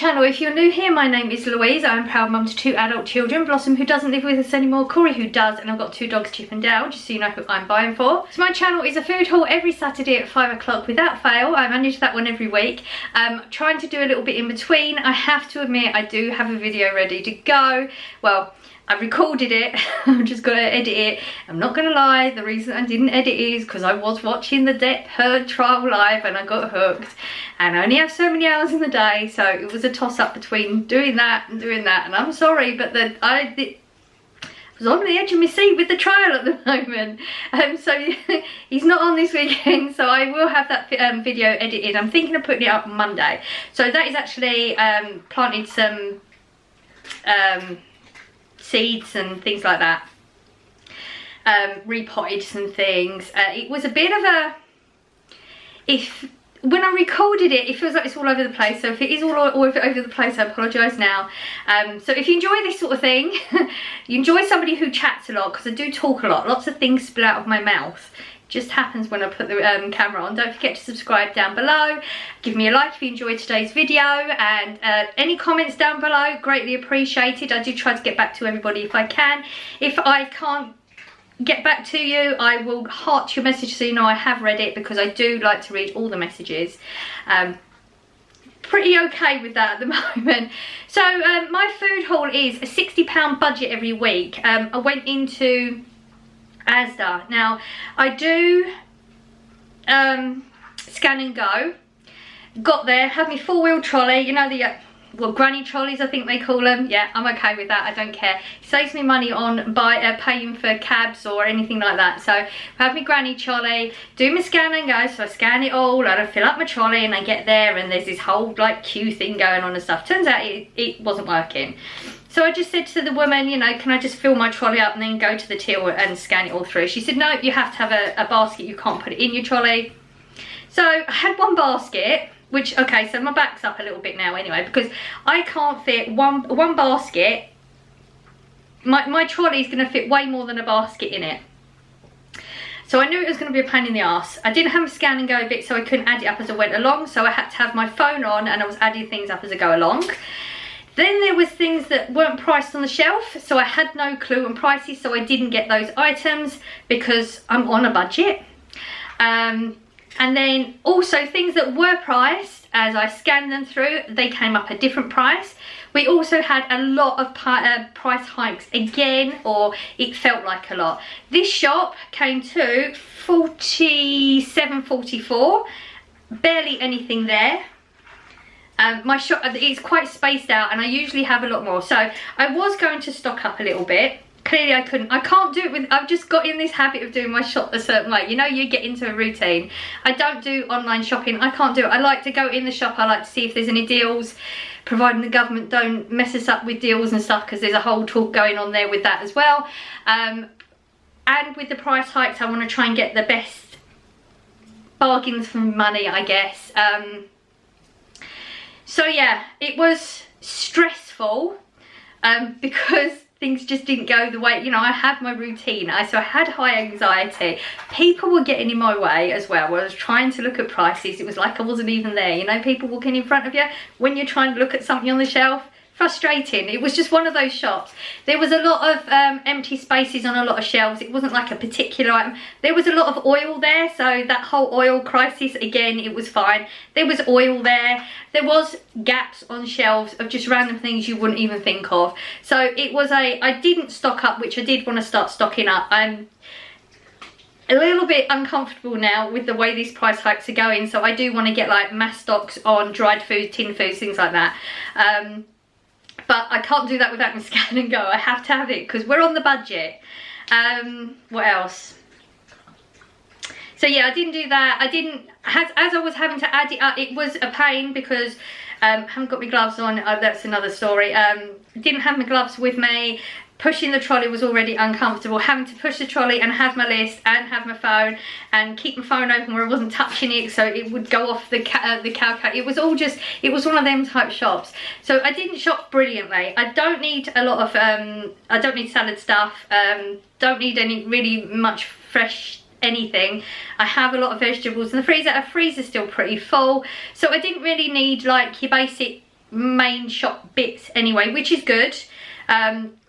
channel. If you're new here, my name is Louise. I'm a proud mum to 2 adult children, Blossom who doesn't live with us anymore, Corey who does, and I've got 2 dogs, Chip and Dale, just so you know who I'm buying for. So my channel is a food haul every Saturday at 5 o'clock without fail. I manage that one every week. Trying to do a little bit in between. I have to admit I do have a video ready to go. Well, I recorded it, I'm just going to edit it. I'm not going to lie, the reason I didn't edit is because I was watching the Depp Heard trial live and I got hooked. And I only have so many hours in the day, so it was a toss-up between doing that. And I'm sorry, but I was on the edge of my seat with the trial at the moment. So he's not on this weekend, so I will have that video edited. I'm thinking of putting it up on Monday. So that is actually planted some seeds and things like that, repotted some things. It was a bit of a, when I recorded it, it feels like it's all over the place, so if it is all over the place, I apologise now. So if you enjoy this sort of thing, you enjoy somebody who chats a lot, because I do talk a lot, lots of things spill out of my mouth. Just happens when I put the camera on. Don't forget to subscribe down below, give me a like if you enjoyed today's video, and any comments down below, greatly appreciated. I do try to get back to everybody if I can. If I can't get back to you, I will heart your message so you know I have read it, because I do like to read all the messages. Pretty okay with that at the moment. So my food haul is a £60 budget every week. I went into Asda. Now I do scan and go. Got there, had my 4-wheel trolley, you know, the well, granny trolleys I think they call them. Yeah, I'm okay with that, I don't care. It saves me money on paying for cabs or anything like that. So I have my granny trolley, do my scan and go, so I scan it all and I fill up my trolley and I get there and there's this whole like queue thing going on and stuff. Turns out it wasn't working. So I just said to the woman, you know, can I just fill my trolley up and then go to the till and scan it all through? She said, no, you have to have a basket, you can't put it in your trolley. So I had one basket, which, okay, so my back's up a little bit now anyway, because I can't fit one basket. My trolley's gonna fit way more than a basket in it. So I knew it was going to be a pain in the arse. I didn't have a scan and go bit, so I couldn't add it up as I went along, so I had to have my phone on and I was adding things up as I go along. Then there was things that weren't priced on the shelf, so I had no clue on prices, so I didn't get those items because I'm on a budget. And then also things that were priced, as I scanned them through, they came up a different price. We also had a lot of price hikes again, or it felt like a lot. This shop came to $47.44, barely anything there. My shop is quite spaced out and I usually have a lot more, so I was going to stock up a little bit. Clearly I couldn't. I can't do it with, I've just got in this habit of doing my shop a certain way. You know, you get into a routine. I don't do online shopping. I can't do it. I like to go in the shop. I like to see if there's any deals, providing the government don't mess us up with deals and stuff, because there's a whole talk going on there with that as well. And with the price hikes, I want to try and get the best bargains for money, I guess. So yeah, it was stressful because things just didn't go the way, you know, I have my routine. So I had high anxiety. People were getting in my way as well. When I was trying to look at prices, it was like I wasn't even there. You know, people walking in front of you when you're trying to look at something on the shelf. Frustrating. It was just one of those shops. There was a lot of empty spaces on a lot of shelves. It wasn't like a particular item. There was a lot of oil there, so that whole oil crisis, again, it was fine. There was oil there. There was gaps on shelves of just random things you wouldn't even think of. So it was I didn't stock up, which I did want to start stocking up. I'm a little bit uncomfortable now with the way these price hikes are going, so I do want to get like mass stocks on dried food, tin foods, things like that. But I can't do that without my scan and go. I have to have it because we're on the budget. What else? So yeah, I didn't do that. I didn't, as I was having to add it up, it was a pain because I haven't got my gloves on. That's another story. Didn't have my gloves with me. Pushing the trolley was already uncomfortable. Having to push the trolley and have my list and have my phone and keep my phone open where I wasn't touching it, so it would go off the calculator. It was all just, it was one of them type shops. So I didn't shop brilliantly. I don't need a lot of, I don't need salad stuff. Don't need any really much fresh anything. I have a lot of vegetables in the freezer. Our freezer's still pretty full, so I didn't really need like your basic main shop bits anyway, which is good.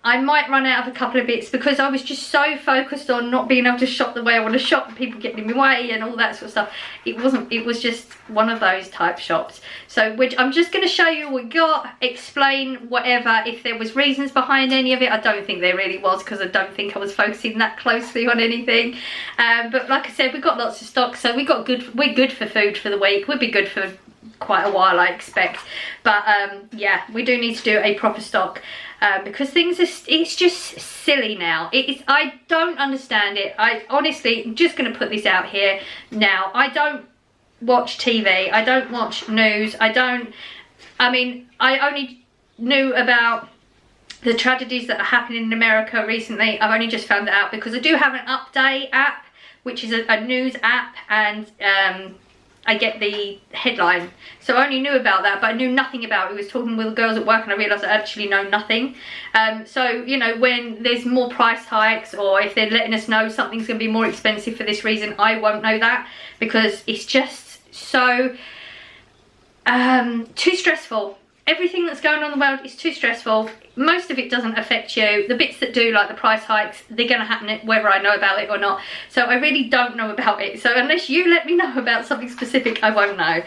I might run out of a couple of bits because I was just so focused on not being able to shop the way I want to shop, people getting in my way and all that sort of stuff. It was just one of those type shops. So which I'm just going to show you what we got, explain whatever, if there was reasons behind any of it. I don't think there really was, because I don't think I was focusing that closely on anything. But like I said, we've got lots of stock, so we're good for food for the week. We'll be good for quite a while, I expect. But yeah, we do need to do a proper stock, because things are, it's just silly now. I don't understand it. I honestly, I'm just going to put this out here now. I don't watch TV. I don't watch news. I mean, I only knew about the tragedies that are happening in America recently. I've only just found that out because I do have an update app, which is a news app, and I get the headline. So I only knew about that, but I knew nothing about it. I was talking with the girls at work and I realised I actually know nothing. So, you know, when there's more price hikes, or if they're letting us know something's going to be more expensive for this reason, I won't know that, because it's just so too stressful. Everything that's going on in the world is too stressful. Most of it doesn't affect you. The bits that do, like the price hikes, they're going to happen whether I know about it or not. So I really don't know about it. So unless you let me know about something specific, I won't know.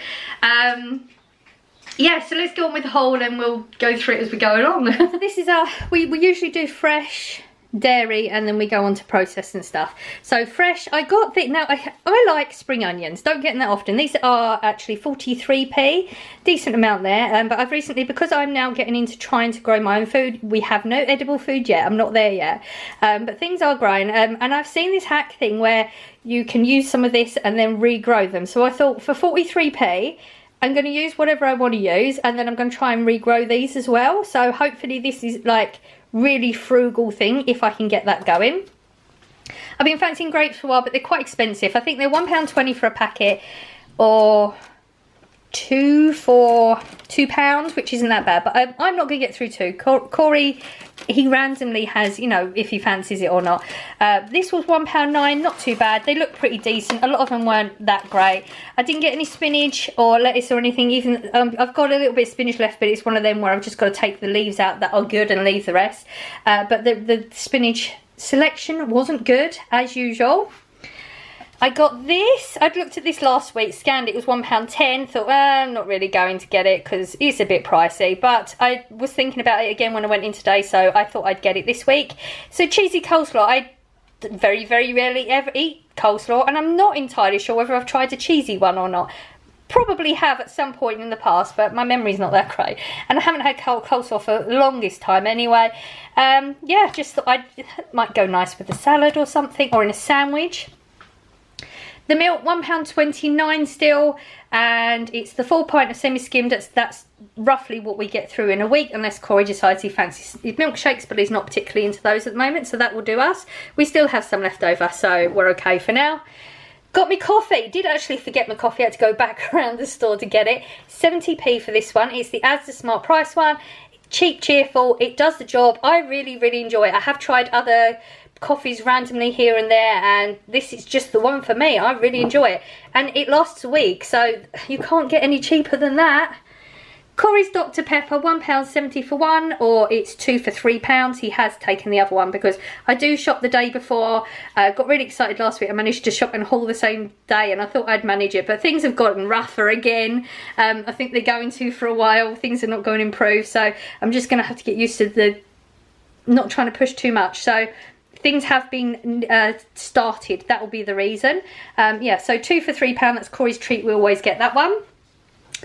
Yeah, so let's go on with the haul and we'll go through it as we go along. This is we usually do fresh, dairy, and then we go on to processed and stuff. So fresh, I got the, now I like spring onions, don't get them that often. These are actually 43p, decent amount there. But I've recently, because I'm now getting into trying to grow my own food, we have no edible food yet, I'm not there yet, but things are growing. And I've seen this hack thing where you can use some of this and then regrow them. So I thought, for 43p, I'm going to use whatever I want to use, and then I'm going to try and regrow these as well. So hopefully this is like really frugal thing, if I can get that going. I've been fancying grapes for a while, but they're quite expensive. I think they're £1.20 for a packet, or two for £2, which isn't that bad, but I'm not going to get through two. Corey, he randomly has, you know, if he fancies it or not. This was £1.09, not too bad. They look pretty decent. A lot of them weren't that great. I didn't get any spinach or lettuce or anything. Even I've got a little bit of spinach left, but it's one of them where I've just got to take the leaves out that are good and leave the rest. But the spinach selection wasn't good, as usual. I got this. I'd looked at this last week, scanned it, was £1.10. Thought, well, I'm not really going to get it because it's a bit pricey. But I was thinking about it again when I went in today, so I thought I'd get it this week. So cheesy coleslaw. I very, very rarely ever eat coleslaw, and I'm not entirely sure whether I've tried a cheesy one or not. Probably have at some point in the past, but my memory's not that great. And I haven't had coleslaw for the longest time anyway. Yeah, just thought it might go nice with a salad or something, or in a sandwich. The milk, £1.29 still, and it's the full pint of semi-skimmed. That's roughly what we get through in a week, unless Corey decides he fancies his milkshakes, but he's not particularly into those at the moment, so that will do us. We still have some left over, so we're okay for now. Got me coffee. Did actually forget my coffee. I had to go back around the store to get it. 70p for this one. It's the Asda Smart Price one. Cheap, cheerful. It does the job. I really, really enjoy it. I have tried other coffees randomly here and there, and this is just the one for me. I really enjoy it, and it lasts a week, so you can't get any cheaper than that. Corey's Dr Pepper, £1.70 for one, or it's 2 for £3. He has taken the other one because I do shop the day before. Got really excited last week. I managed to shop and haul the same day, and I thought I'd manage it, but things have gotten rougher again. I think they're going to for a while. Things are not going to improve, so I'm just going to have to get used to the not trying to push too much. So things have been started. That will be the reason. Yeah, so 2 for £3. That's Corey's treat. We always get that one.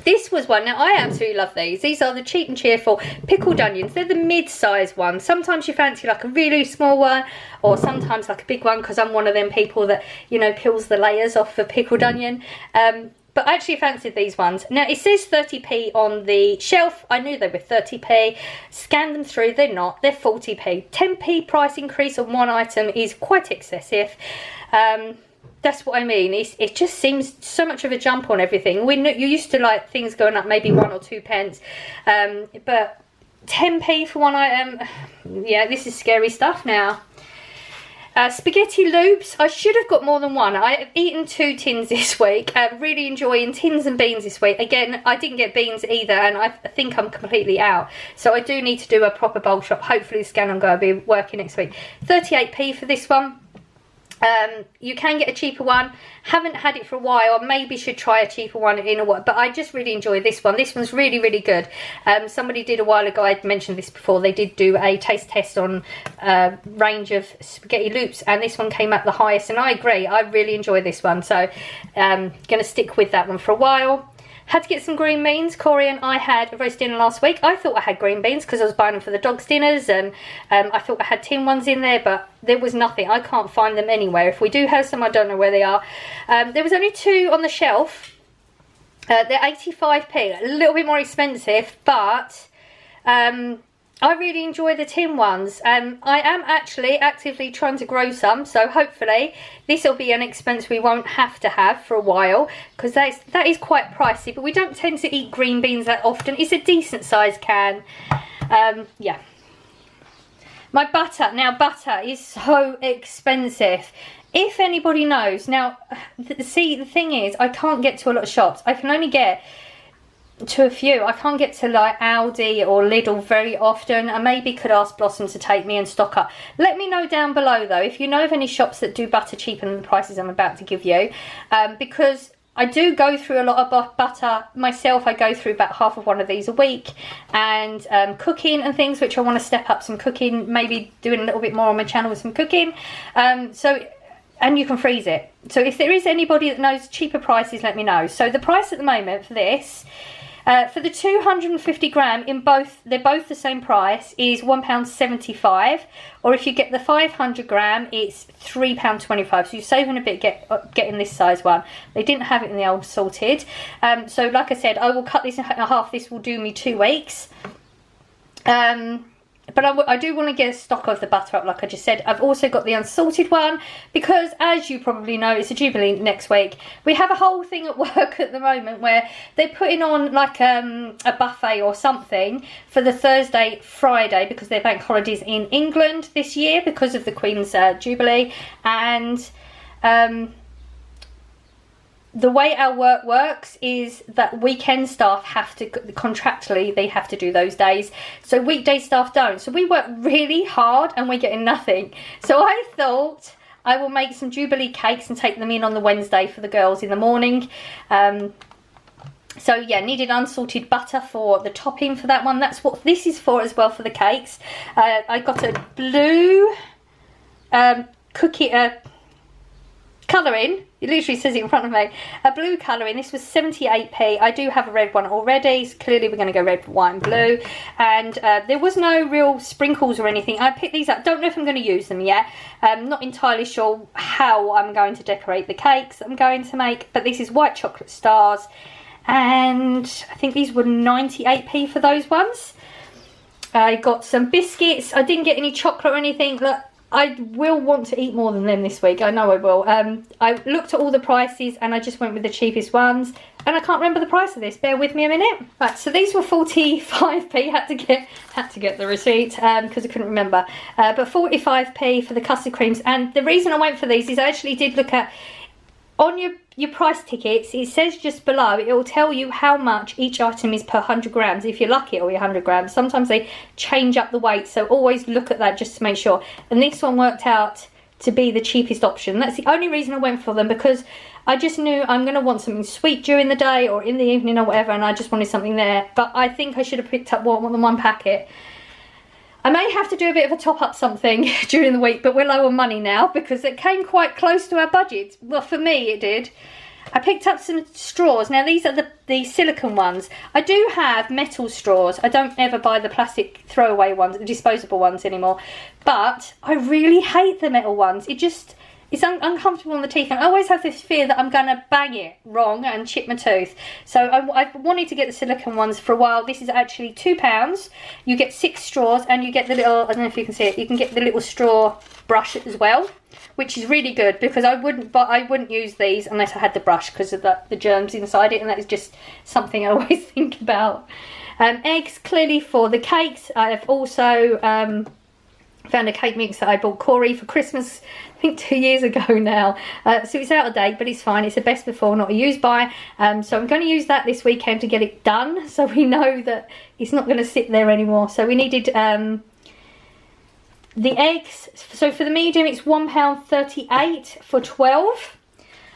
This was one. Now, I absolutely love these. These are the Cheap and Cheerful pickled onions. They're the mid-size ones. Sometimes you fancy like a really small one, or sometimes like a big one, because I'm one of them people that, you know, peels the layers off the pickled onion. But I actually fancied these ones. Now, it says 30p on the shelf. I knew they were 30p. Scanned them through. They're not. They're 40p. 10p price increase on one item is quite excessive. That's what I mean. It just seems so much of a jump on everything. You used to like things going up maybe 1 or 2 pence. But 10p for one item, yeah, this is scary stuff now. Spaghetti lubes. I should have got more than one. I've eaten 2 tins this week. Really enjoying tins and beans this week. Again, I didn't get beans either, and I think I'm completely out. So I do need to do a proper bowl shop. Hopefully the Scan and Go will be working next week. 38p for this one. You can get a cheaper one. Haven't had it for a while. Maybe should try a cheaper one in a while, but I just really enjoy this one. This one's really, really good. Somebody did a while ago, I'd mentioned this before, they did do a taste test on a range of spaghetti loops, and this one came up the highest, and I agree, I really enjoy this one. So gonna stick with that one for a while. Had to get some green beans. Corey and I had a roast dinner last week. I thought I had green beans because I was buying them for the dogs' dinners, and I thought I had tin ones in there, but there was nothing. I can't find them anywhere. If we do have some, I don't know where they are. There was only 2 on the shelf. They're 85p, a little bit more expensive, but I really enjoy the tin ones. I am actually actively trying to grow some, so hopefully this will be an expense we won't have to have for a while, because that is quite pricey, but we don't tend to eat green beans that often. It's a decent sized can. Yeah. My butter. Now, butter is so expensive. If anybody knows. Now, see, the thing is, I can't get to a lot of shops. I can only get to a few. I can't get to like Aldi or Lidl very often. I maybe could ask Blossom to take me and stock up. Let me know down below though if you know of any shops that do butter cheaper than the prices I'm about to give you, because I do go through a lot of butter myself. I go through about half of one of these a week, and cooking and things, which I want to step up some cooking, maybe doing a little bit more on my channel with some cooking. And you can freeze it. So if there is anybody that knows cheaper prices, let me know. So the price at the moment for this, for the 250 gram in both, they're both the same price, is £1.75, or if you get the 500 gram, it's £3.25. So you're saving a bit getting this size one. They didn't have it in the old salted. So like I said, I will cut this in half. This will do me 2 weeks. But I do want to get a stock of the butter up, like I just said. I've also got the unsalted one because, as you probably know, it's a Jubilee next week. We have a whole thing at work at the moment where they're putting on like a buffet or something for the Thursday, Friday, because they're bank holidays in England this year because of the Queen's Jubilee. And the way our work works is that weekend staff have to, contractually, they have to do those days. So weekday staff don't. So we work really hard and we're getting nothing. So I thought I will make some Jubilee cakes and take them in on the Wednesday for the girls in the morning. So yeah, needed unsalted butter for the topping for that one. That's what this is for as well, for the cakes. I got a blue cookie colouring. It literally says it in front of me. A blue colouring. This was 78p. I do have a red one already, so clearly we're going to go red, white and blue. And there was no real sprinkles or anything. I picked these up. Don't know if I'm going to use them yet. Not entirely sure how I'm going to decorate the cakes I'm going to make. But this is white chocolate stars. And I think these were 98p for those ones. I got some biscuits. I didn't get any chocolate or anything. Look, I will want to eat more than them this week. I know I will. I looked at all the prices and I just went with the cheapest ones. And I can't remember the price of this. Bear with me a minute. Right, so these were 45p. Had to get the receipt because I couldn't remember. But 45p for the custard creams. And the reason I went for these is I actually did look at, on your price tickets, it says just below, it will tell you how much each item is per 100 grams. If you're lucky, it'll be 100 grams. Sometimes they change up the weight, so always look at that just to make sure. And this one worked out to be the cheapest option. That's the only reason I went for them, because I just knew I'm going to want something sweet during the day or in the evening or whatever, and I just wanted something there. But I think I should have picked up more than one packet. I may have to do a bit of a top up something during the week, but we're low on money now because it came quite close to our budget. Well, for me it did. I picked up some straws. Now these are the silicone ones. I do have metal straws. I don't ever buy the plastic throwaway ones, the disposable ones anymore. But I really hate the metal ones. It's uncomfortable on the teeth, and I always have this fear that I'm going to bang it wrong and chip my tooth. So I've wanted to get the silicone ones for a while. This is actually £2. You get 6 straws, and you get the little, I don't know if you can see it, you can get the little straw brush as well, which is really good, because I wouldn't use these unless I had the brush because of the germs inside it, and that is just something I always think about. Eggs, clearly for the cakes. I have also Found a cake mix that I bought Corey for Christmas, I think 2 years ago now. So it's out of date, but it's fine. It's a best before, not a use by. So I'm going to use that this weekend to get it done, so we know that it's not going to sit there anymore. So we needed the eggs. So for the medium, it's £1.38 for 12.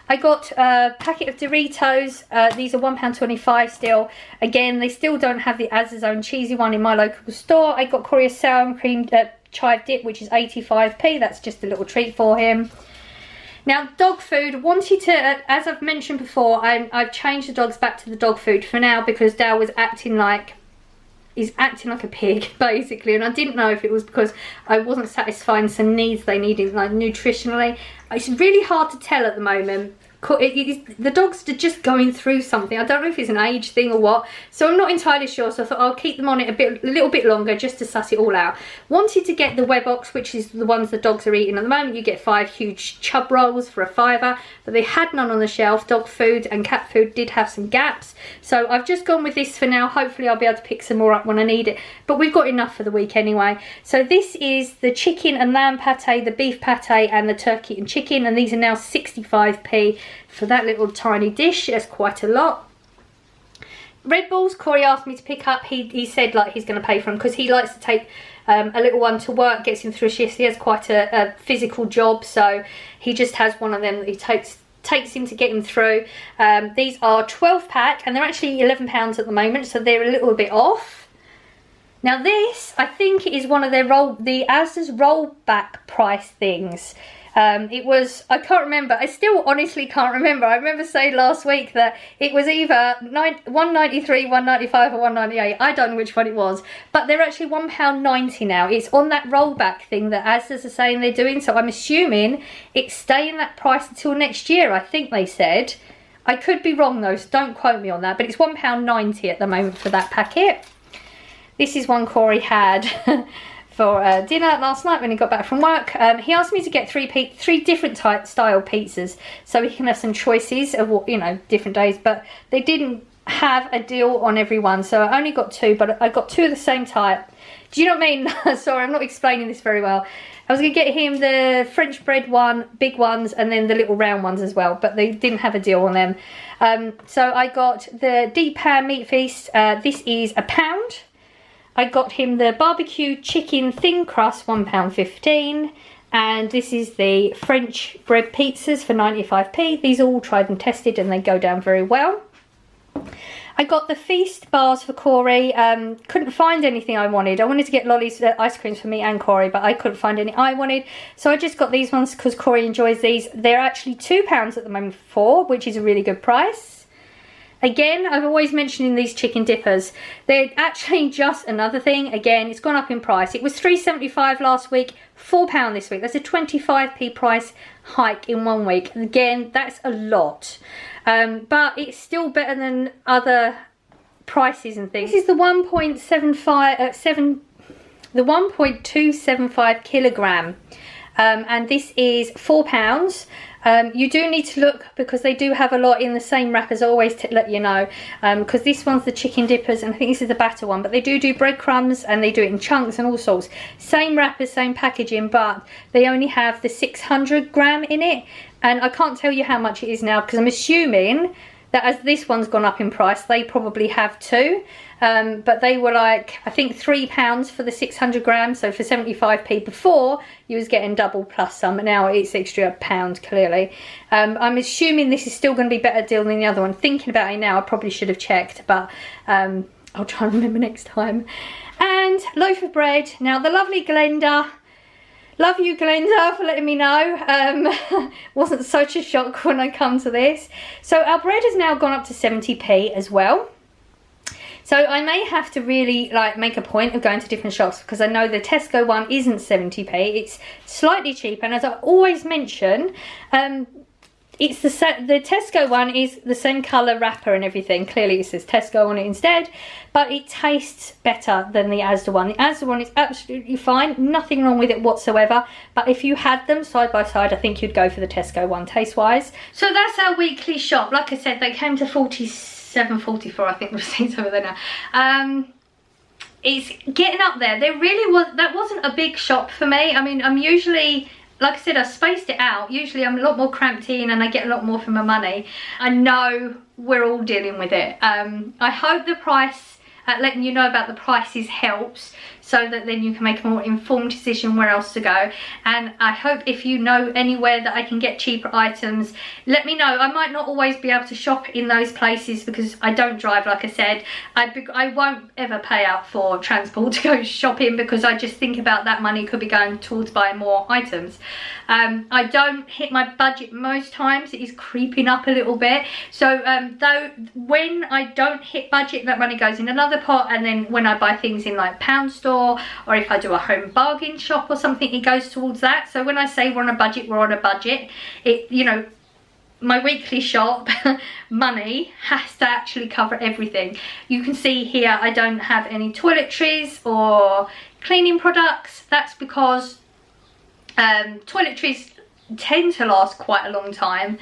I got a packet of Doritos. These are £1.25 still. Again, they still don't have the Asda's own cheesy one in my local store. I got Corey a sour and cream chive dip, which is 85p. That's just a little treat for him. Now, dog food. Wanted to, as I've mentioned before, I've changed the dogs back to the dog food for now because Dal was acting like a pig, basically, and I didn't know if it was because I wasn't satisfying some needs they needed, like nutritionally. It's really hard to tell at the moment. The dogs are just going through something. I don't know if it's an age thing or what, so I'm not entirely sure. So I thought I'll keep them on it a little bit longer just to suss it all out. Wanted to get the Webox, which is the ones the dogs are eating at the moment. You get 5 huge chub rolls for £5, but they had none on the shelf. Dog food and cat food did have some gaps, so I've just gone with this for now. Hopefully I'll be able to pick some more up when I need it, but we've got enough for the week anyway. So this is the chicken and lamb pate, the beef pate, and the turkey and chicken, and these are now 65p for that little tiny dish. That's quite a lot. Red Bulls, Corey asked me to pick up. He said like he's going to pay for them because he likes to take a little one to work, gets him through shifts. He has quite a physical job, so he just has one of them that he takes him to get him through. These are 12 pack and they're actually £11 at the moment, so they're a little bit off. Now this, I think, is one of their the Asda's rollback price things. It was, I can't remember, I still honestly can't remember. I remember saying last week that it was either £1.93, £1.95 or £1.98. I don't know which one it was, but they're actually £1.90 now. It's on that rollback thing that Asda's are saying they're doing, so I'm assuming it's staying that price until next year, I think they said. I could be wrong though, so don't quote me on that, but it's £1.90 at the moment for that packet. This is one Corey had for dinner last night when he got back from work. He asked me to get three different style pizzas so he can have some choices of what, you know, different days, but they didn't have a deal on every one, so I only got 2, but I got 2 of the same type. Do you know what I mean? Sorry, I'm not explaining this very well. I was going to get him the French bread one, big ones, and then the little round ones as well, but they didn't have a deal on them. So I got the deep pan meat feast. This is £1. I got him the barbecue chicken thin crust, £1.15, and this is the French bread pizzas for 95p. These are all tried and tested and they go down very well. I got the feast bars for Corey. Couldn't find anything I wanted. I wanted to get lollies, ice creams for me and Corey, but I couldn't find any I wanted, so I just got these ones because Corey enjoys these. They're actually £2 at the moment for 4, which is a really good price. Again, I've always mentioned these chicken dippers. They're actually just another thing. Again, it's gone up in price. It was £3.75 last week, £4 this week. That's a 25p price hike in 1 week. Again, that's a lot. But it's still better than other prices and things. This is the 1.275 kilogram. And this is £4. You do need to look because they do have a lot in the same wrappers, always to let you know, because this one's the chicken dippers and I think this is the batter one, but they do breadcrumbs and they do it in chunks and all sorts. Same wrappers, same packaging, but they only have the 600 gram in it, and I can't tell you how much it is now because I'm assuming that as this one's gone up in price, they probably have too. But they were like, I think £3 for the 600 grams, so for 75p before you was getting double plus some, now it's extra £1 clearly. I'm assuming this is still going to be better deal than the other one. Thinking about it now, I probably should have checked, but I'll try and remember next time. And loaf of bread. Now the lovely Glenda, love you Glenda for letting me know. Wasn't such a shock when I come to this. So our bread has now gone up to 70p as well. So I may have to really like make a point of going to different shops because I know the Tesco one isn't 70p. It's slightly cheaper, and as I always mention, it's the Tesco one is the same colour wrapper and everything. Clearly it says Tesco on it instead, but it tastes better than the Asda one. The Asda one is absolutely fine, nothing wrong with it whatsoever, but if you had them side by side, I think you'd go for the Tesco one taste wise. So that's our weekly shop. Like I said, they came to £47.44, I think the receipt's over there now. it's getting up there. That wasn't a big shop for me. I mean, I'm usually, like I said, I spaced it out. Usually I'm a lot more cramped in and I get a lot more for my money. I know we're all dealing with it. I hope the price, letting you know about the prices helps, so that then you can make a more informed decision where else to go. And I hope if you know anywhere that I can get cheaper items, let me know. I might not always be able to shop in those places because I don't drive, like I said. I won't ever pay out for transport to go shopping because I just think about that money could be going towards buying more items. I don't hit my budget most times. It is creeping up a little bit. So though when I don't hit budget, that money goes in another pot, and then when I buy things in like pound store, or if I do a home bargain shop or something, it goes towards that. So when I say we're on a budget, we're on a budget. It, you know, my weekly shop money has to actually cover everything. You can see here I don't have any toiletries or cleaning products. That's because toiletries tend to last quite a long time.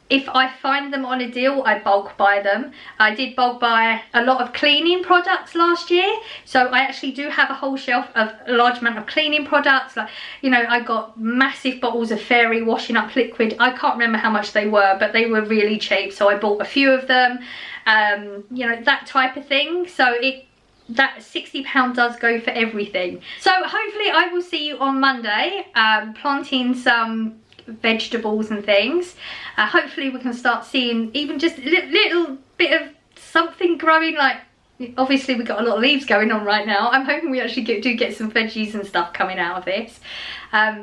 If I find them on a deal, I bulk buy them. I did bulk buy a lot of cleaning products last year, so I actually do have a whole shelf of a large amount of cleaning products. Like, you know, I got massive bottles of fairy washing up liquid. I can't remember how much they were, but they were really cheap, so I bought a few of them. You know, that type of thing. So that £60 does go for everything. So hopefully I will see you on Monday, planting some vegetables and things. Hopefully we can start seeing even just a little bit of something growing. Like, obviously we've got a lot of leaves going on right now. I'm hoping we actually do get some veggies and stuff coming out of this.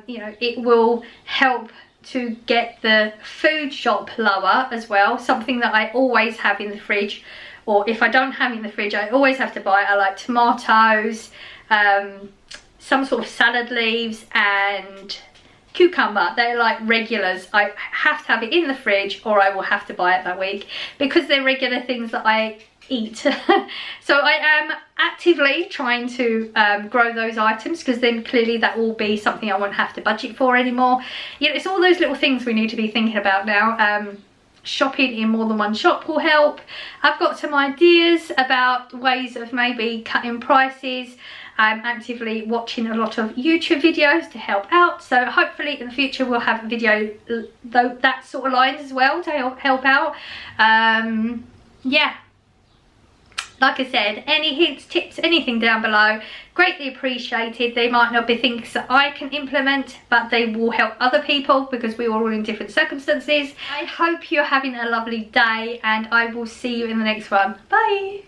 You know, it will help to get the food shop lower as well. Something that I always have in the fridge, or if I don't have it in the fridge, I always have to buy. I like tomatoes, some sort of salad leaves, and cucumber. They're like regulars. I have to have it in the fridge, or I will have to buy it that week because they're regular things that I eat. So I am actively trying to grow those items, because then clearly that will be something I won't have to budget for anymore. You know, it's all those little things we need to be thinking about now. Shopping in more than one shop will help. I've got some ideas about ways of maybe cutting prices. I'm actively watching a lot of YouTube videos to help out, so hopefully in the future we'll have a video though that sort of lines as well to help out. Yeah, like I said, any hints, tips, anything down below, greatly appreciated. They might not be things that I can implement, but they will help other people because we are all in different circumstances. I hope you're having a lovely day, and I will see you in the next one. Bye.